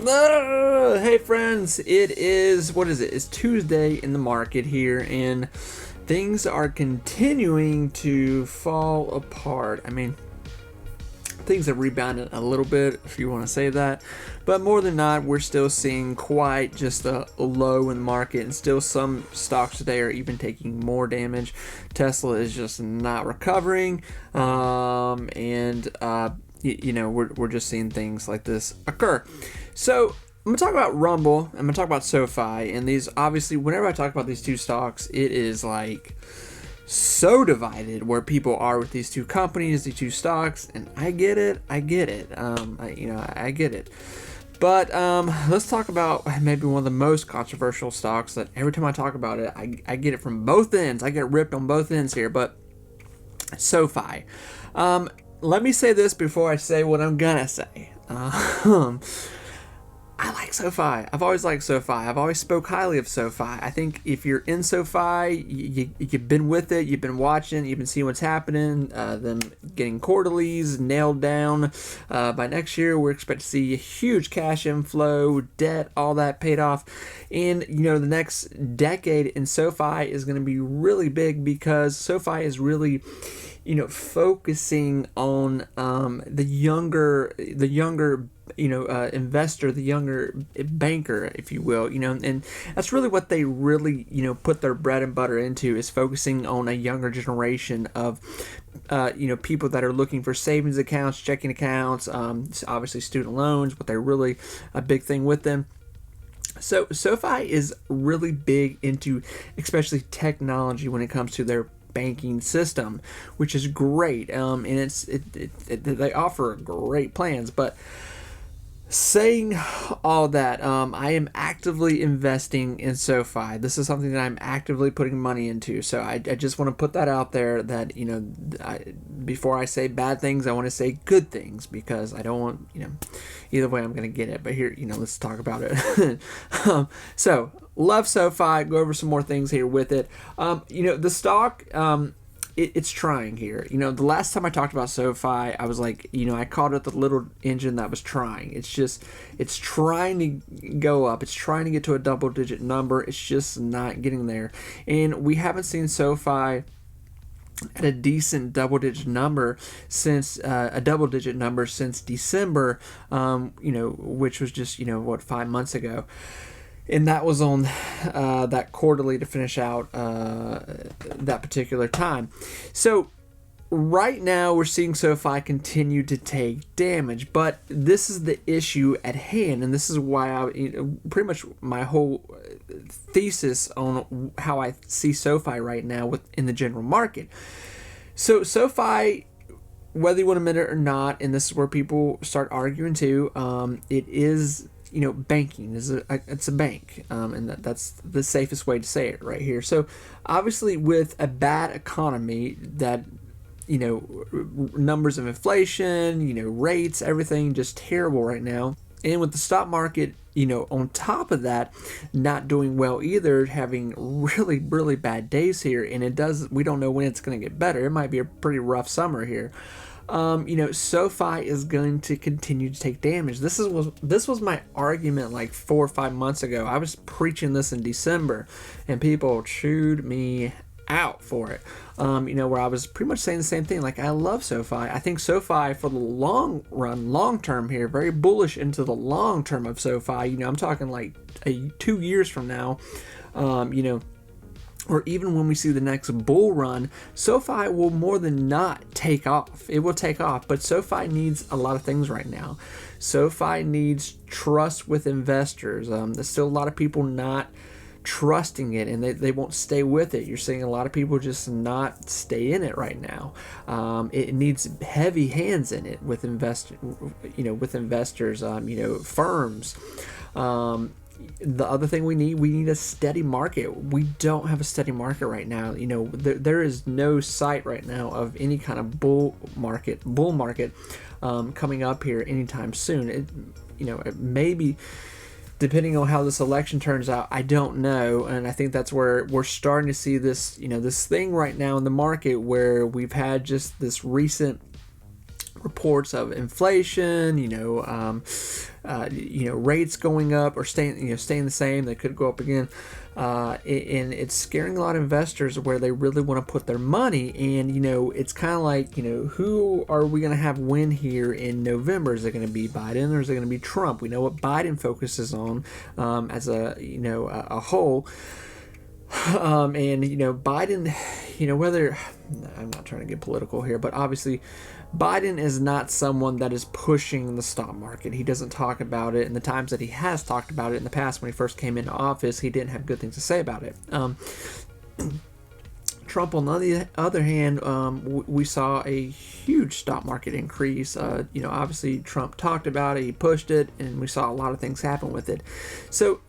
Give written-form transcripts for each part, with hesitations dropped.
Hey friends, it is, what is it? It's Tuesday in the market here, and things are continuing to fall apart. I mean, things have rebounded a little bit, if you want to say that, but more than not, we're still seeing quite just a low in the market, and still some stocks today are even taking more damage. Tesla is just not recovering, we're just seeing things like this occur. So I'm gonna talk about Rumble. I'm gonna talk about SoFi, and these, obviously, whenever I talk about these two stocks, it is like so divided where people are with these two companies, these two stocks, and I get it. I get it. But let's talk about maybe one of the most controversial stocks that every time I talk about it, I get it from both ends. I get ripped on both ends here, but SoFi. Let me say this before I say what I'm gonna say. I like SoFi. I've always liked SoFi. I've always spoke highly of SoFi. I think if you're in SoFi, you've been with it, you've been watching, you've been seeing what's happening, them getting quarterlies nailed down. By next year, we're expected to see a huge cash inflow, debt, all that paid off. And, the next decade in SoFi is going to be really big because SoFi is really focusing on the younger investor, the younger banker, if you will, and that's really what they really, put their bread and butter into, is focusing on a younger generation of, people that are looking for savings accounts, checking accounts, obviously student loans, but they're really a big thing with them. So SoFi is really big into, especially technology, when it comes to their banking system, which is great, and they offer great plans. But saying all that, I am actively investing in SoFi. This is something that I'm actively putting money into. So I just want to put that out there, that before I say bad things, I want to say good things, because I don't want, either way I'm going to get it. But here, let's talk about it. So love SoFi. Go over some more things here with it. The stock, it's trying here. The last time I talked about SoFi, I was like, I called it the little engine that was trying. It's trying to go up. It's trying to get to a double-digit number. It's just not getting there. And we haven't seen SoFi at a decent double-digit number since December, which was just, 5 months ago. And that was on that quarterly to finish out that particular time. So right now we're seeing SoFi continue to take damage, but this is the issue at hand, and this is why pretty much my whole thesis on how I see SoFi right now in the general market. So SoFi, whether you want to admit it or not, and this is where people start arguing too, it is, banking it's a bank, and that's the safest way to say it right here. So obviously, with a bad economy, that numbers of inflation, rates, everything just terrible right now, and with the stock market, on top of that, not doing well either, having really, really bad days here, and we don't know when it's going to get better. It might be a pretty rough summer here. SoFi is going to continue to take damage. This was my argument like 4 or 5 months ago. I was preaching this in December, and people chewed me out for it. Where I was pretty much saying the same thing. Like, I love SoFi. I think SoFi for the long run, long term here, very bullish into the long term of SoFi. I'm talking like 2 years from now. Or even when we see the next bull run, SoFi will more than not take off. It will take off, but SoFi needs a lot of things right now. SoFi needs trust with investors. There's still a lot of people not trusting it, and they won't stay with it. You're seeing a lot of people just not stay in it right now. It needs heavy hands in it with investors, firms. The other thing we need a steady market. We don't have a steady market right now. There is no sight right now of any kind of bull market coming up here anytime soon. It maybe, depending on how this election turns out, I don't know. And I think that's where we're starting to see this, this thing right now in the market, where we've had just this recent reports of inflation, rates going up or staying the same. They could go up again, and it's scaring a lot of investors where they really want to put their money. And it's kind of like, who are we going to have win here in November? Is it going to be Biden or is it going to be Trump? We know what Biden focuses on as a whole. Biden, whether, I'm not trying to get political here, but obviously Biden is not someone that is pushing the stock market. He doesn't talk about it. And the times that he has talked about it in the past when he first came into office, he didn't have good things to say about it. Trump, on the other hand, we saw a huge stock market increase. Obviously Trump talked about it, he pushed it, and we saw a lot of things happen with it. So,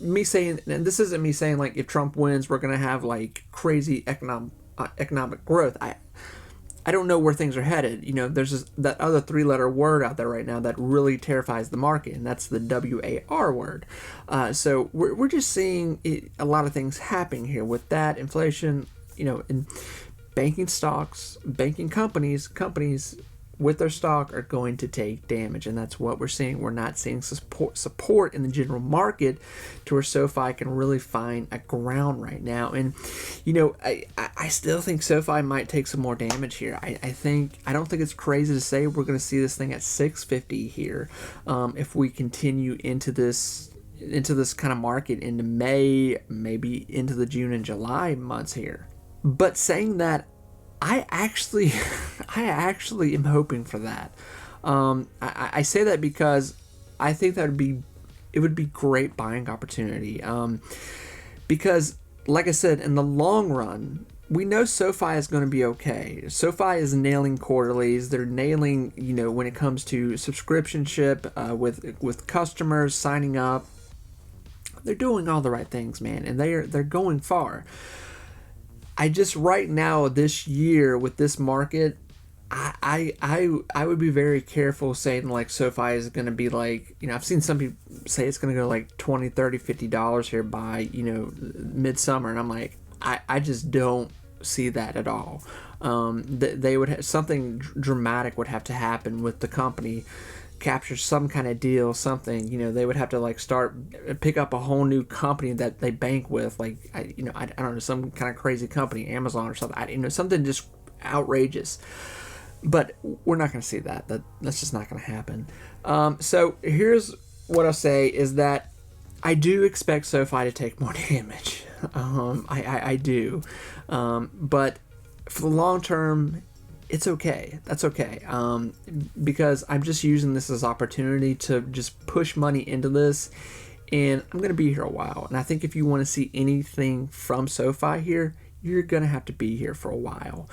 me saying, and this isn't me saying like if Trump wins, we're going to have like crazy economic growth. I don't know where things are headed. There's that other 3-letter word out there right now that really terrifies the market, and that's the WAR word. So we're just seeing a lot of things happening here with that inflation, in banking stocks, banking companies with their stock are going to take damage, and that's what we're seeing. We're not seeing support in the general market to where SoFi can really find a ground right now. And I still think SoFi might take some more damage here. I don't think it's crazy to say we're going to see this thing at 650 here if we continue into this kind of market into May, maybe into the June and July months here. But saying that, I actually am hoping for that. I say that because I think it would be great buying opportunity. Because, like I said, in the long run, we know SoFi is going to be okay. SoFi is nailing quarterlies. They're nailing, when it comes to subscriptionship with customers signing up. They're doing all the right things, man, and they're going far. I just right now this year with this market, I would be very careful saying like SoFi is going to be like, I've seen some people say it's going to go like $20, $30, $50 here by, midsummer, and I'm like, I just don't see that at all. They would have, something dramatic would have to happen with the company, capture some kind of deal, something, they would have to like pick up a whole new company that they bank with, like I don't know, some kind of crazy company, Amazon or something, something just outrageous. But we're not going to see that. That's just not going to happen. So here's what I'll say is that I do expect SoFi to take more damage. I do, but for the long term, it's okay. That's okay. Because I'm just using this as opportunity to just push money into this, and I'm going to be here a while. And I think if you want to see anything from SoFi here, you're going to have to be here for a while.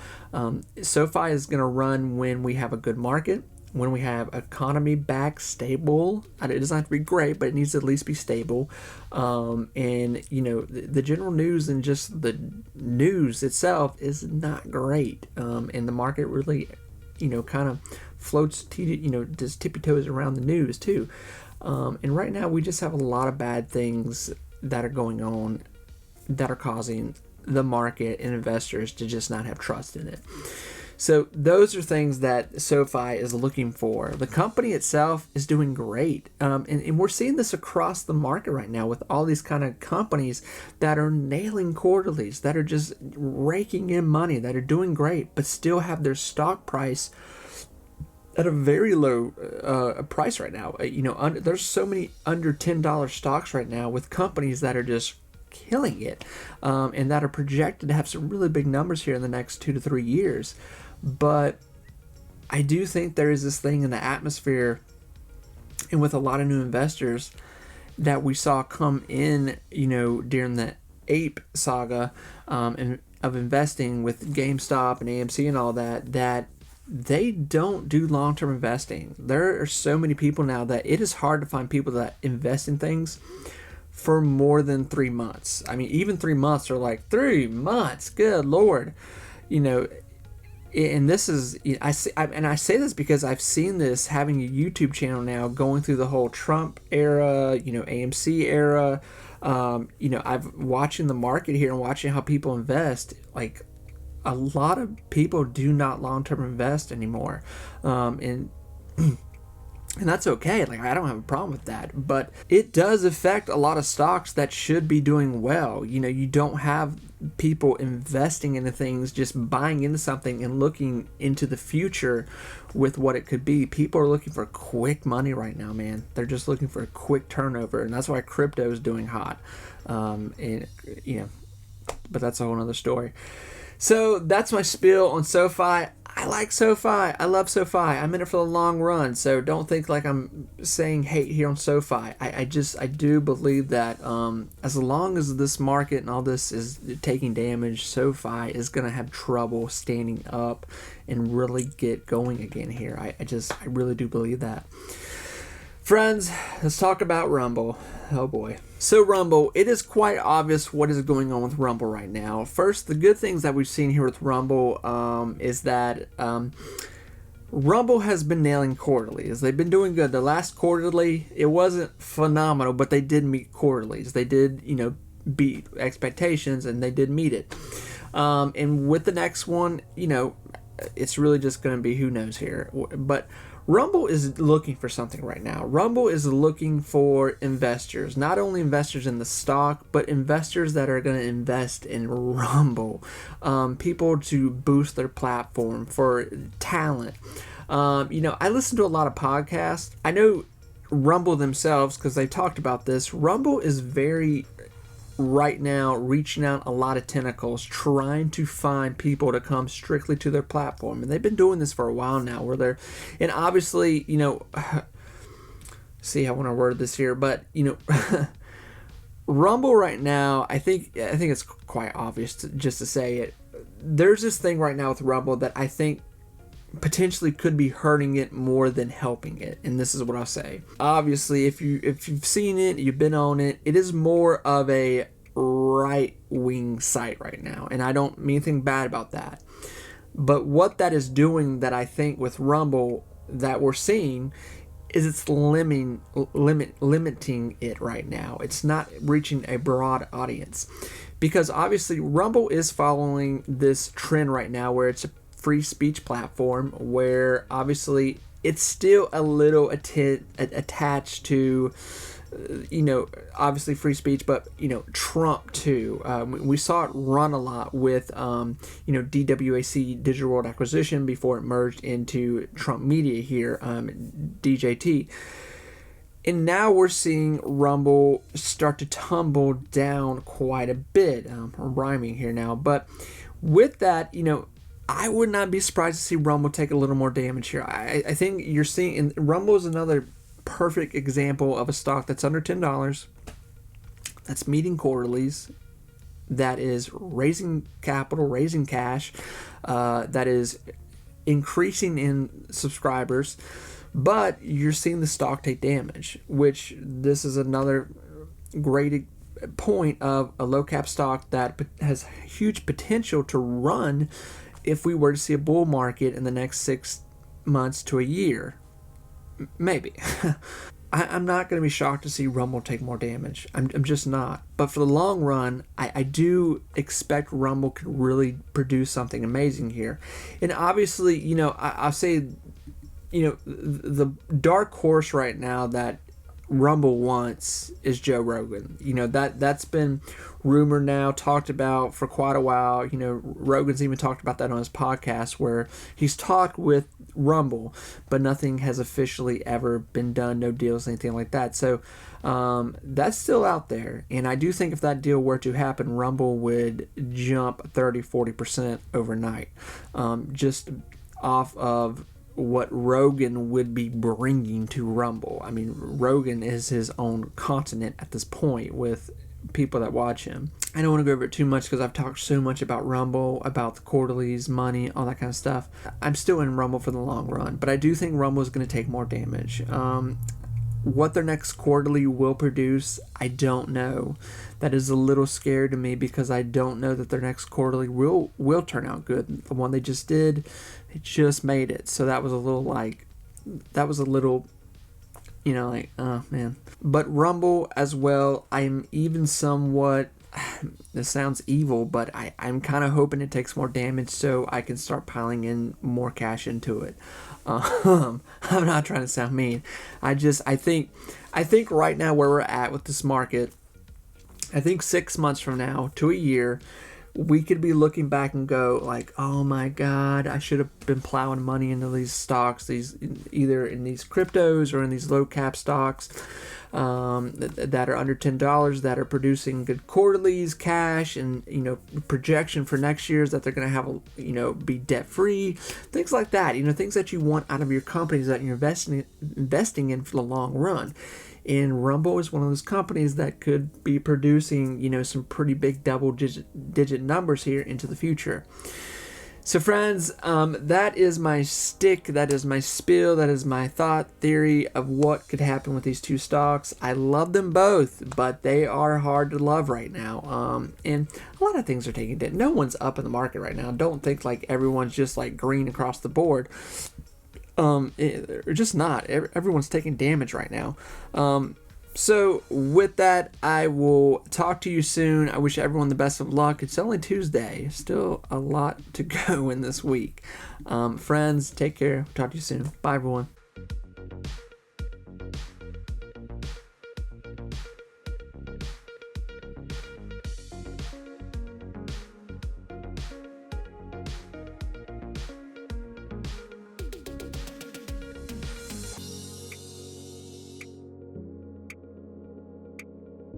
SoFi is going to run when we have a good market, when we have economy back stable. It doesn't have to be great, but it needs to at least be stable. And the general news and just the news itself is not great. And the market really, kind of floats, just tippy toes around the news too. And right now we just have a lot of bad things that are going on that are causing the market and investors to just not have trust in it. So those are things that SoFi is looking for. The company itself is doing great. And we're seeing this across the market right now with all these kind of companies that are nailing quarterlies, that are just raking in money, that are doing great, but still have their stock price at a very low price right now. There's so many under $10 stocks right now with companies that are just killing it, and that are projected to have some really big numbers here in the next 2 to 3 years. But I do think there is this thing in the atmosphere and with a lot of new investors that we saw come in, during the ape saga and of investing with GameStop and AMC and all that they don't do long-term investing. There are so many people now that it is hard to find people that invest in things for more than 3 months. I mean, even 3 months are like 3 months. Good Lord, And this is, I say this because I've seen this having a YouTube channel now, going through the whole Trump era, AMC era. I've watching the market here and watching how people invest. Like, a lot of people do not long-term invest anymore, and that's okay. Like, I don't have a problem with that, but it does affect a lot of stocks that should be doing well. You don't have people investing into things, just buying into something and looking into the future with what it could be. People are looking for quick money right now, man. They're just looking for a quick turnover, and that's why crypto is doing hot. And but that's a whole other story. So that's my spiel on SoFi. I like SoFi. I love SoFi. I'm in it for the long run. So don't think like I'm saying hate here on SoFi. I do believe that as long as this market and all this is taking damage, SoFi is going to have trouble standing up and really get going again here. I really do believe that. Friends, let's talk about Rumble. Oh boy. So Rumble, it is quite obvious what is going on with Rumble right now. First, the good things that we've seen here with Rumble is that Rumble has been nailing quarterlies. They've been doing good. The last quarterly, it wasn't phenomenal, but they did meet quarterlies. They did, beat expectations, and they did meet it. And with the next one, it's really just going to be who knows here. But Rumble is looking for something right now. Rumble is looking for investors, not only investors in the stock, but investors that are going to invest in Rumble, people to boost their platform, for talent. I listen to a lot of podcasts. I know Rumble themselves, because they talked about this. Rumble is very right now reaching out a lot of tentacles, trying to find people to come strictly to their platform, and they've been doing this for a while now, and obviously, see how I want to word this here, but Rumble right now, I think it's quite obvious just to say it. There's this thing right now with Rumble that I think potentially could be hurting it more than helping it, and this is what I'll say. Obviously, if you've seen it, you've been on it, it is more of a right-wing site right now, and I don't mean anything bad about that. But what that is doing, that I think with Rumble that we're seeing, is it's limiting it right now. It's not reaching a broad audience, because obviously Rumble is following this trend right now where it's a free speech platform, where obviously it's still a little attached to obviously free speech, but Trump too. We saw it run a lot with DWAC, Digital World Acquisition, before it merged into Trump Media here, DJT. And now we're seeing Rumble start to tumble down quite a bit. I'm rhyming here now, but with that, I would not be surprised to see Rumble take a little more damage here. I think you're seeing, and Rumble is another perfect example of a stock that's under $10, that's meeting quarterlies, that is raising capital, raising cash, that is increasing in subscribers, but you're seeing the stock take damage, which this is another great point of a low cap stock that has huge potential to run if we were to see a bull market in the next 6 months to a year. Maybe. I'm not going to be shocked to see Rumble take more damage. I'm just not. But for the long run, I do expect Rumble could really produce something amazing here. And obviously, I'll say, the dark horse right now that Rumble wants is Joe Rogan. That's been rumored now, talked about for quite a while. Rogan's even talked about that on his podcast, where he's talked with Rumble, but nothing has officially ever been done, no deals, anything like that. So that's still out there, and I do think if that deal were to happen, Rumble would jump 30-40% overnight, just off of what Rogan would be bringing to Rumble. I mean, Rogan is his own continent at this point with people that watch him. I don't want to go over it too much because I've talked so much about Rumble, about the quarterlies, money, all that kind of stuff. I'm still in Rumble for the long run, but I do think Rumble is going to take more damage. What their next quarterly will produce, I don't know. That is a little scary to me, because I don't know that their next quarterly will turn out good. The one they just did, it just made it. So that was a little oh man. But Rumble as well, I'm even somewhat this sounds evil, but I'm kind of hoping it takes more damage so I can start piling in more cash into it. I'm not trying to sound mean. I think right now where we're at with this market, I think 6 months from now to a year, we could be looking back and go like, oh my God, I should have been plowing money into these stocks, either in these cryptos or in these low cap stocks that are under $10, that are producing good quarterlies, cash, and projection for next year is that they're going to have be debt free, things like that. Things that you want out of your companies that you're investing in for the long run. And Rumble is one of those companies that could be producing, some pretty big double-digit numbers here into the future. So, friends, that is my stick. That is my spiel. That is my thought theory of what could happen with these two stocks. I love them both, but they are hard to love right now. And a lot of things are taking it. No one's up in the market right now. Don't think like everyone's just like green across the board. Or just not. Everyone's taking damage right now. So with that, I will talk to you soon. I wish everyone the best of luck. It's only Tuesday. Still a lot to go in this week. Friends, take care. Talk to you soon. Bye, everyone.